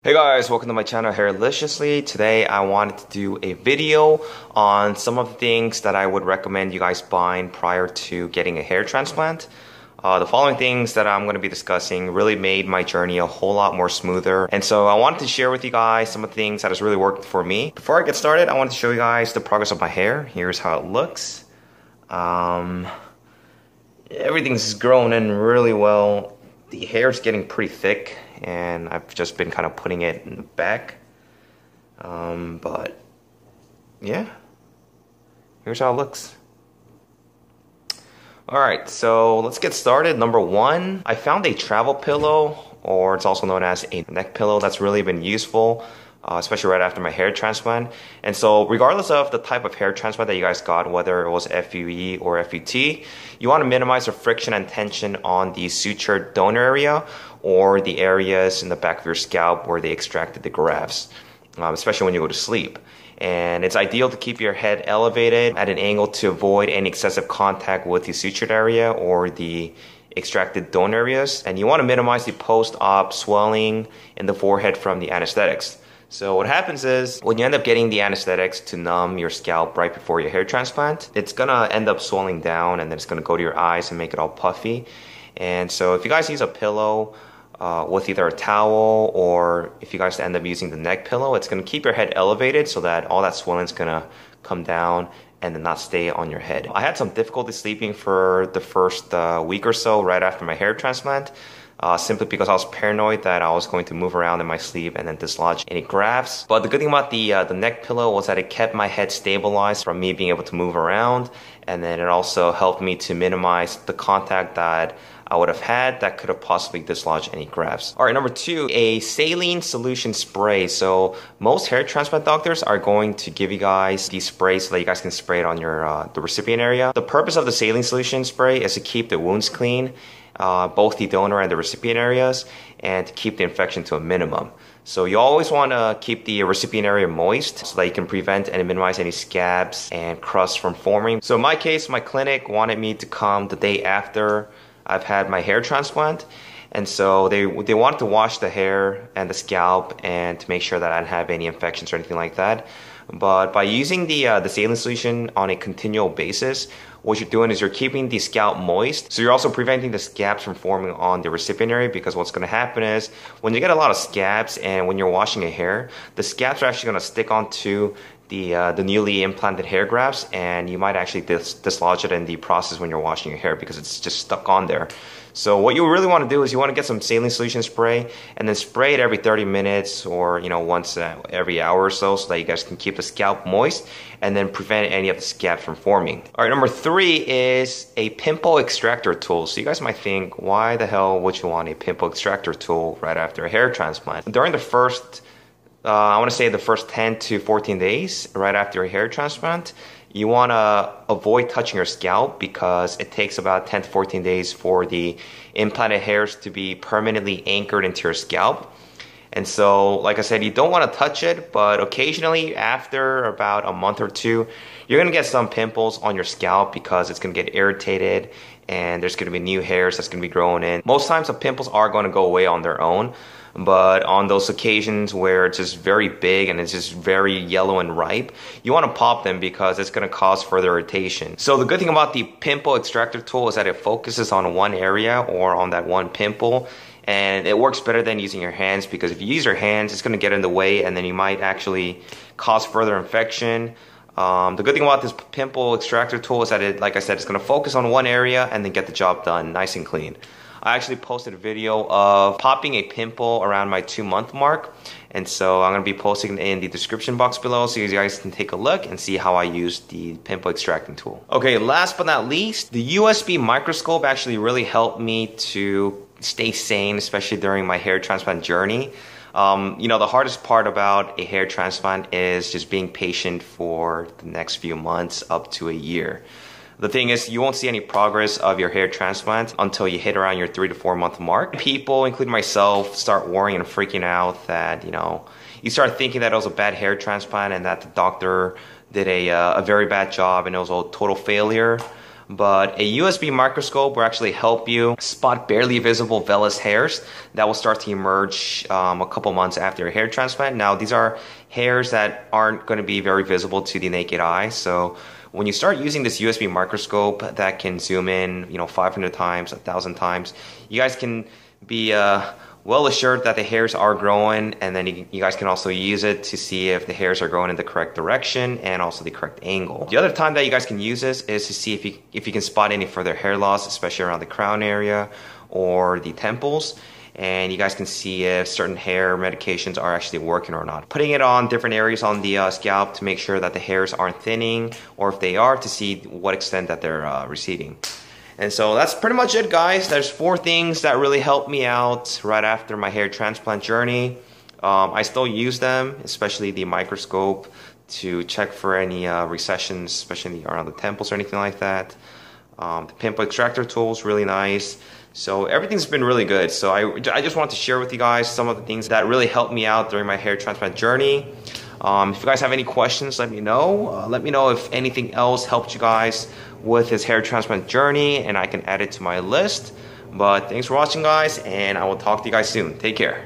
Hey guys, welcome to my channel Hairliciously. Today I wanted to do a video on some of the things that I would recommend you guys buying prior to getting a hair transplant. The following things that I'm going to be discussing really made my journey a whole lot more smoother. And so I wanted to share with you guys some of the things that has really worked for me. Before I get started, I wanted to show you guys the progress of my hair. Here's how it looks. Everything's grown in really well. The hair is getting pretty thick, and I've just been kind of putting it in the back. But yeah, here's how it looks. Alright, so let's get started. Number one, I found a travel pillow, or it's also known as a neck pillow, that's really been useful, especially right after my hair transplant. And so regardless of the type of hair transplant that you guys got, whether it was FUE or FUT, you want to minimize the friction and tension on the sutured donor area or the areas in the back of your scalp where they extracted the grafts, especially when you go to sleep. And it's ideal to keep your head elevated at an angle to avoid any excessive contact with the sutured area or the extracted donor areas. And you want to minimize the post-op swelling in the forehead from the anesthetics. So what happens is, when you end up getting the anesthetics to numb your scalp right before your hair transplant, it's gonna end up swelling down, and then it's gonna go to your eyes and make it all puffy. And so if you guys use a pillow with either a towel, or if you guys end up using the neck pillow, it's gonna keep your head elevated so that all that swelling is gonna come down and then not stay on your head. I had some difficulty sleeping for the first week or so right after my hair transplant. Simply because I was paranoid that I was going to move around in my sleep and then dislodge any grafts. But the good thing about the neck pillow was that it kept my head stabilized from me being able to move around, and then it also helped me to minimize the contact that I would have had that could have possibly dislodged any grafts. Alright, number two, a saline solution spray. So most hair transplant doctors are going to give you guys these sprays so that you guys can spray it on your the recipient area. The purpose of the saline solution spray is to keep the wounds clean, both the donor and the recipient areas, and to keep the infection to a minimum. So you always want to keep the recipient area moist so that you can prevent and minimize any scabs and crusts from forming. So in my case, my clinic wanted me to come the day after I've had my hair transplant, and so they wanted to wash the hair and the scalp and to make sure that I didn't have any infections or anything like that. But by using the saline solution on a continual basis, what you're doing is you're keeping the scalp moist. So you're also preventing the scabs from forming on the recipient area, because what's going to happen is when you get a lot of scabs and when you're washing your hair, the scabs are actually going to stick onto the newly implanted hair grafts, and you might actually dislodge it in the process when you're washing your hair because it's just stuck on there. So what you really want to do is you want to get some saline solution spray and then spray it every 30 minutes or once every hour or so that you guys can keep the scalp moist and then prevent any of the scabs from forming. Alright, number three is a pimple extractor tool. So you guys might think, why the hell would you want a pimple extractor tool right after a hair transplant? During the first I want to say the first 10 to 14 days right after a hair transplant, you want to avoid touching your scalp because it takes about 10 to 14 days for the implanted hairs to be permanently anchored into your scalp. And so, like I said, you don't want to touch it, but occasionally after about a month or two, you're going to get some pimples on your scalp because it's going to get irritated and there's going to be new hairs that's going to be growing in. Most times the pimples are going to go away on their own, but on those occasions where it's just very big and it's just very yellow and ripe, you want to pop them because it's going to cause further irritation. So the good thing about the pimple extractor tool is that it focuses on one area or on that one pimple, and it works better than using your hands, because if you use your hands, it's going to get in the way and then you might actually cause further infection. The good thing about this pimple extractor tool is that it, like I said, it's going to focus on one area and then get the job done nice and clean. I actually posted a video of popping a pimple around my 2-month mark, and so I'm going to be posting in the description box below so you guys can take a look and see how I use the pimple extracting tool. Okay, last but not least, the USB microscope actually really helped me to stay sane, especially during my hair transplant journey. The hardest part about a hair transplant is just being patient for the next few months up to a year. The thing is, you won't see any progress of your hair transplant until you hit around your 3 to 4 month mark. People, including myself, start worrying and freaking out that, you start thinking that it was a bad hair transplant and that the doctor did a very bad job and it was a total failure. but a USB microscope will actually help you spot barely visible vellus hairs that will start to emerge a couple months after your hair transplant. Now, these are hairs that aren't going to be very visible to the naked eye, so when you start using this USB microscope that can zoom in, 500 times, 1,000 times, you guys can be well assured that the hairs are growing, and then you guys can also use it to see if the hairs are growing in the correct direction and also the correct angle. The other time that you guys can use this is to see if you can spot any further hair loss, especially around the crown area or the temples, and you guys can see if certain hair medications are actually working or not. Putting it on different areas on the scalp to make sure that the hairs aren't thinning, or if they are, to see what extent that they're receding. And so that's pretty much it, guys. There's 4 things that really helped me out right after my hair transplant journey. I still use them, especially the microscope, to check for any recessions, especially around the temples or anything like that. The Pimple Extractor tool is really nice. So everything's been really good. So I just wanted to share with you guys some of the things that really helped me out during my hair transplant journey. If you guys have any questions, let me know. Let me know if anything else helped you guys with this hair transplant journey, and I can add it to my list. But thanks for watching, guys, and I will talk to you guys soon. Take care.